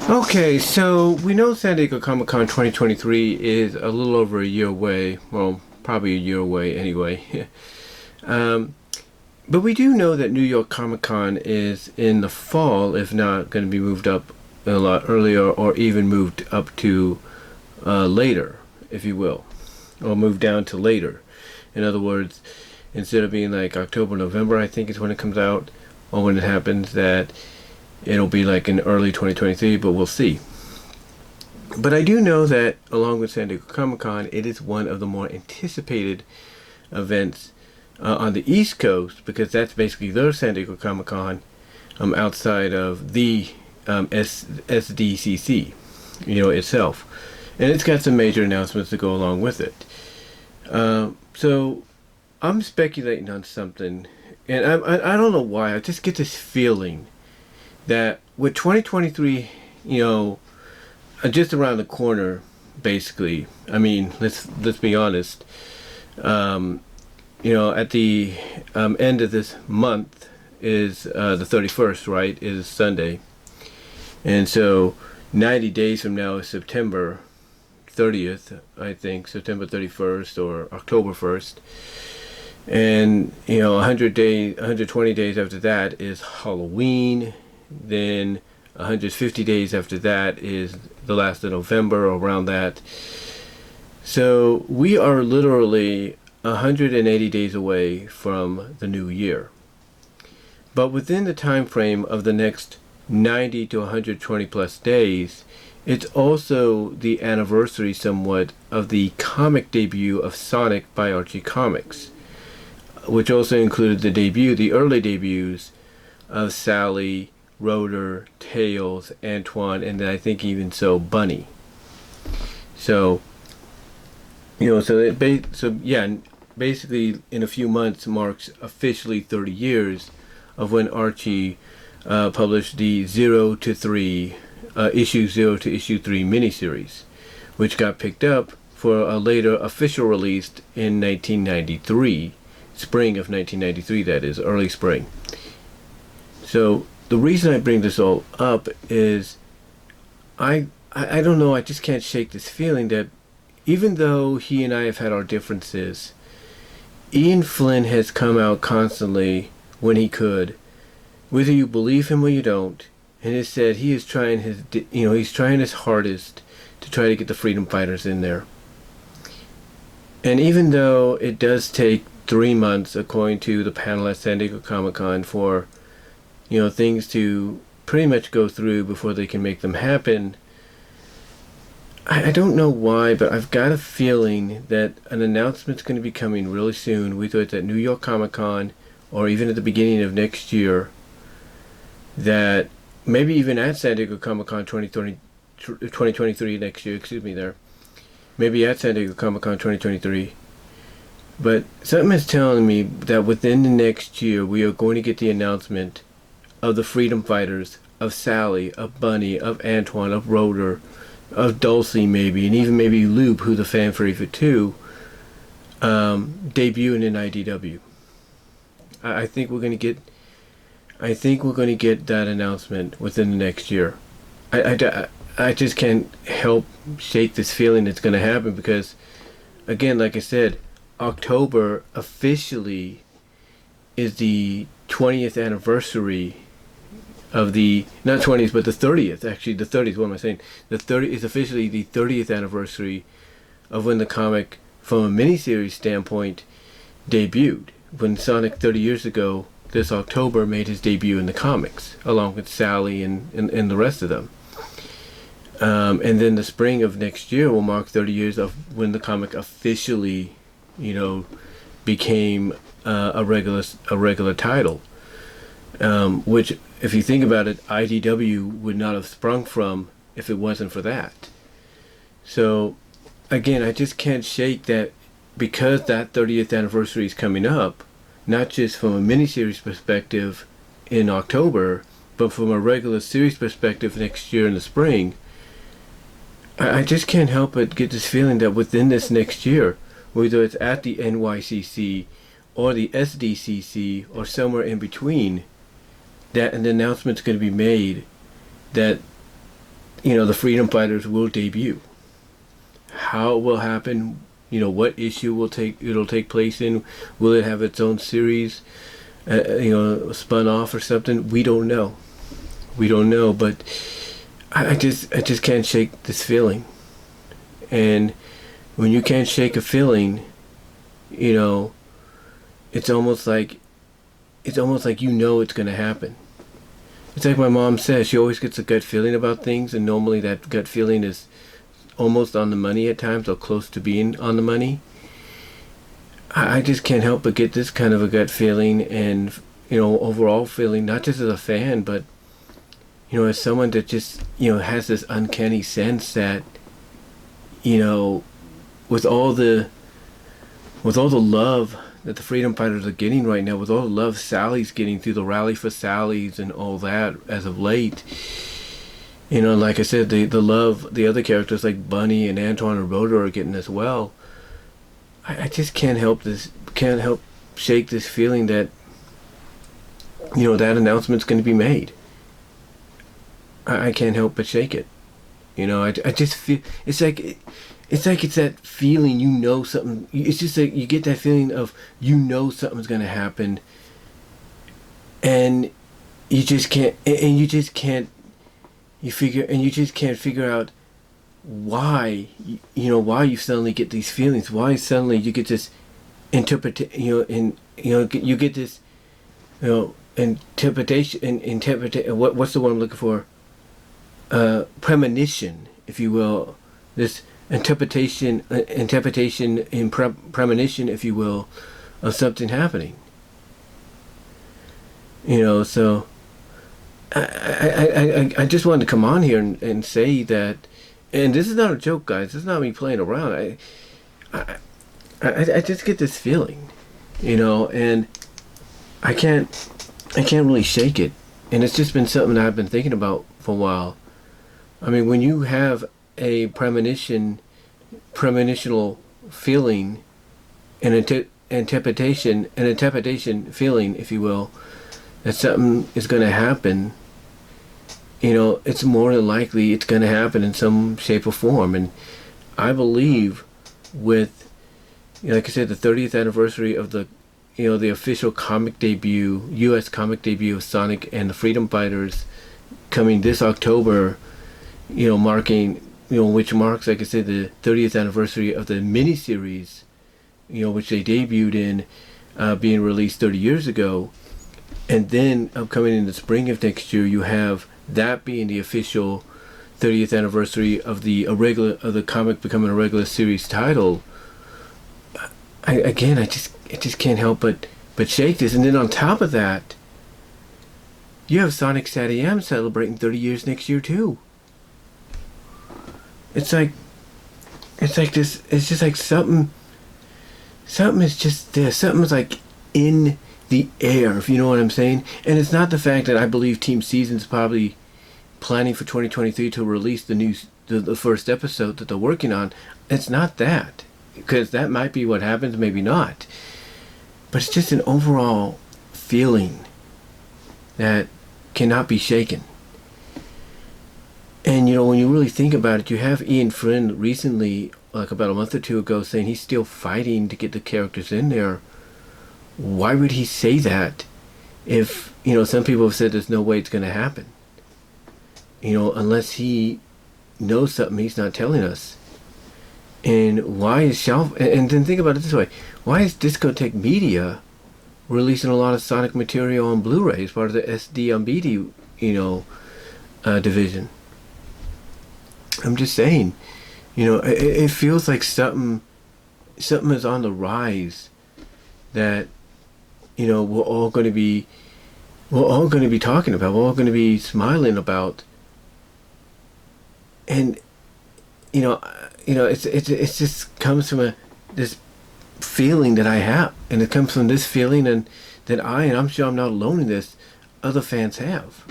Okay, so we know San Diego Comic-Con 2023 is a little over a year away. Well, probably a year away anyway. um, but we do know that New York Comic-Con is in the fall, if not going to be moved up a lot earlier, or even moved up to later, if you will, or moved down to later. In other words, instead of being like October, November, I think is when it comes out, or when it happens, that it'll be like in early 2023, but we'll see. But I do know that along with San Diego Comic-Con, it is one of the more anticipated events on the East Coast, because that's basically their San Diego Comic-Con outside of the SDCC, itself. And it's got some major announcements to go along with it. So I'm speculating on something, and I don't know why. I just get this feeling that with 2023, just around the corner, basically. I mean, let's be honest. At the end of this month is the 31st, right? Is Sunday, and so 90 days from now is September 30th, I think, September 31st or October 1st. And 120 days after that is Halloween. Then 150 days after that is the last of November, or around that. So we are literally 180 days away from the new year. But within the time frame of the next 90 to 120 plus days, it's also the anniversary somewhat of the comic debut of Sonic by Archie Comics, which also included the early debuts of Sally, Rotor, Tails, Antoine, and then I think even so Bunny. So basically in a few months marks officially 30 years of when Archie published the 0 to 3 issue 0 to issue 3 miniseries, which got picked up for a later official release in 1993, spring of 1993, that is, early spring. So the reason I bring this all up is I don't know, I just can't shake this feeling that even though he and I have had our differences, Ian Flynn has come out constantly when he could, whether you believe him or you don't, and has said he is trying he's trying his hardest to try to get the freedom fighters in there. And even though it does take 3 months, according to the panel at San Diego Comic-Con, for things to pretty much go through before they can make them happen, I don't know why, but I've got a feeling that an announcement's going to be coming really soon, whether it's at New York Comic-Con or even at the beginning of next year, that maybe even at San Diego Comic-Con 2023 next year, maybe at San Diego Comic-Con 2023. But something is telling me that within the next year we are going to get the announcement of the Freedom Fighters, of Sally, of Bunny, of Antoine, of Rotor, of Dulcie maybe, and even maybe Loop, who's a fan favorite too, debuting in IDW. I think we're going to get that announcement within the next year. I just can't help shake this feeling it's going to happen, because, again, like I said, October officially is the 20th anniversary of the, not 20th, but the 30th, actually, the 30th, what am I saying? The 30th is officially the 30th anniversary of when the comic, from a miniseries standpoint, debuted. When Sonic 30 years ago, this October, made his debut in the comics, along with Sally and the rest of them. And then the spring of next year will mark 30 years of when the comic officially, became a regular title. Which, if you think about it, IDW would not have sprung from if it wasn't for that. So, again, I just can't shake that, because that 30th anniversary is coming up, not just from a miniseries perspective in October, but from a regular series perspective next year in the spring. I just can't help but get this feeling that within this next year, whether it's at the NYCC or the SDCC or somewhere in between, that an announcement's going to be made that the freedom fighters will debut. How it will happen, what issue it'll take place in, will it have its own series, spun off or something? We don't know. But I just can't shake this feeling. And when you can't shake a feeling, it's almost like it's going to happen. It's like my mom says, she always gets a gut feeling about things, and normally that gut feeling is almost on the money at times, or close to being on the money. I just can't help but get this kind of a gut feeling, and overall feeling, not just as a fan, but as someone that just has this uncanny sense that with all the love that the freedom fighters are getting right now, with all the love Sally's getting through the Rally for Sally's and all that as of late, like I said, the love the other characters like Bunny and Antoine and Rhoda are getting as well. I just can't help shake this feeling that that announcement's going to be made. I can't help but shake it. I just feel it's like it's that feeling, something. It's just like you get that feeling of something's gonna happen, and you just can't figure out why why you suddenly get these feelings, why suddenly you get this you get this what's the word I'm looking for, premonition, if you will, this interpretation in premonition, if you will, of something happening. So I just wanted to come on here and say that, and this is not a joke, guys. This is not me playing around. I just get this feeling, and I can't really shake it, and it's just been something that I've been thinking about for a while. I mean, when you have a premonitional feeling, an interpretation feeling, if you will, that something is going to happen, it's more than likely it's going to happen in some shape or form. And I believe with, like I said, the 30th anniversary of the official comic debut, U.S. comic debut of Sonic and the Freedom Fighters coming this October, marking, which marks, like I said, the 30th anniversary of the miniseries, which they debuted in, being released 30 years ago. And then upcoming in the spring of next year, you have that being the official 30th anniversary of the comic becoming a regular series title. I just can't help but shake this. And then on top of that, you have Sonic SatAM celebrating 30 years next year too. It's like this. It's just like something is just there. Something's like in the air, if you know what I'm saying. And it's not the fact that I believe Team Season's probably planning for 2023 to release the first episode that they're working on. It's not that, because that might be what happens, maybe not. But it's just an overall feeling that cannot be shaken. And when you really think about it, you have Ian Friend recently, like about a month or two ago, saying he's still fighting to get the characters in there. Why would he say that if, some people have said there's no way it's going to happen? Unless he knows something he's not telling us. And why is and then think about it this way, why is Discotheque Media releasing a lot of Sonic material on Blu-ray as part of the SD on BD, division? I'm just saying, it feels like something is on the rise that, we're all going to be talking about, we're all going to be smiling about. And it's just comes from this feeling that I have, and it comes from this feeling, and I'm sure I'm not alone in this, other fans have.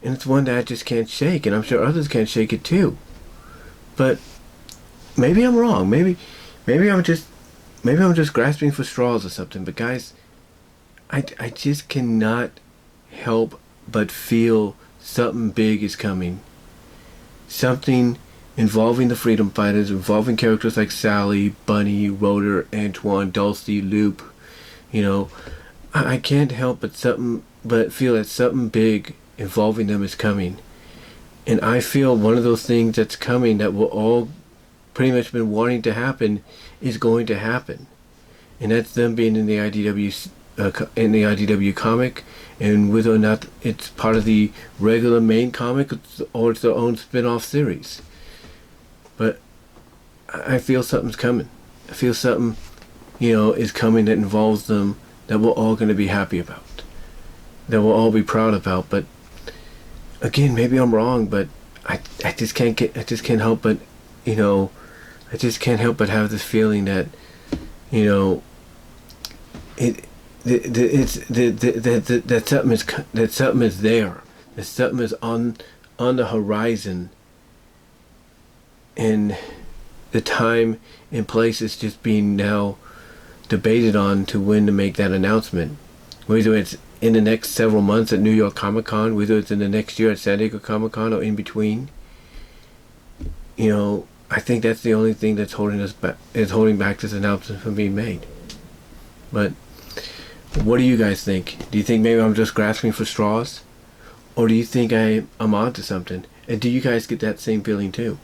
And it's one that I just can't shake, and I'm sure others can't shake it too. But maybe I'm wrong. Maybe I'm just grasping for straws or something. But guys, I just cannot help but feel something big is coming. something involving the freedom fighters, involving characters like Sally, Bunny, Rotor, Antoine, Dulcie, Loop. You know, I can't help but feel that something big involving them is coming. And I feel one of those things that's coming that we're all pretty much been wanting to happen is going to happen. And that's them being in the IDW comic, and whether or not it's part of the regular main comic or it's their own spin-off series. But I feel something's coming. I feel something, is coming that involves them that we're all going to be happy about, that we'll all be proud about. But again, maybe I'm wrong, but I just can't help but, I just can't help but have this feeling that, that something is there, that something is on the horizon, and the time and place is just being now debated on to when to make that announcement. Whether it's in the next several months at New York Comic Con, whether it's in the next year at San Diego Comic Con, or in between. I think that's the only thing that's holding back this announcement from being made. But what do you guys think? Do you think maybe I'm just grasping for straws? Or do you think I'm onto something? And do you guys get that same feeling too?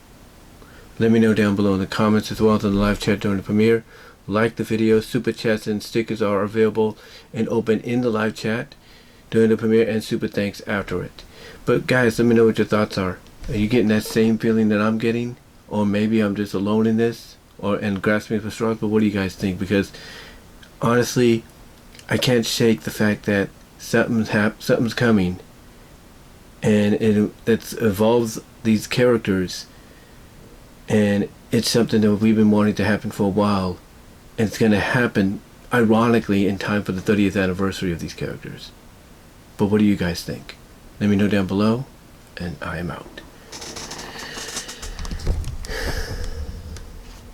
Let me know down below in the comments, as well as in the live chat during the premiere. Like the video. Super chats and stickers are available and open in the live chat during the premiere, and super thanks after it. But guys, let me know what your thoughts are. Are you getting that same feeling that I'm getting? Or maybe I'm just alone in this and grasping for straws? But what do you guys think? Because honestly, I can't shake the fact that something's coming, and it involves these characters, and it's something that we've been wanting to happen for a while, and it's going to happen ironically in time for the 30th anniversary of these characters. But what do you guys think? Let me know down below, and I am out.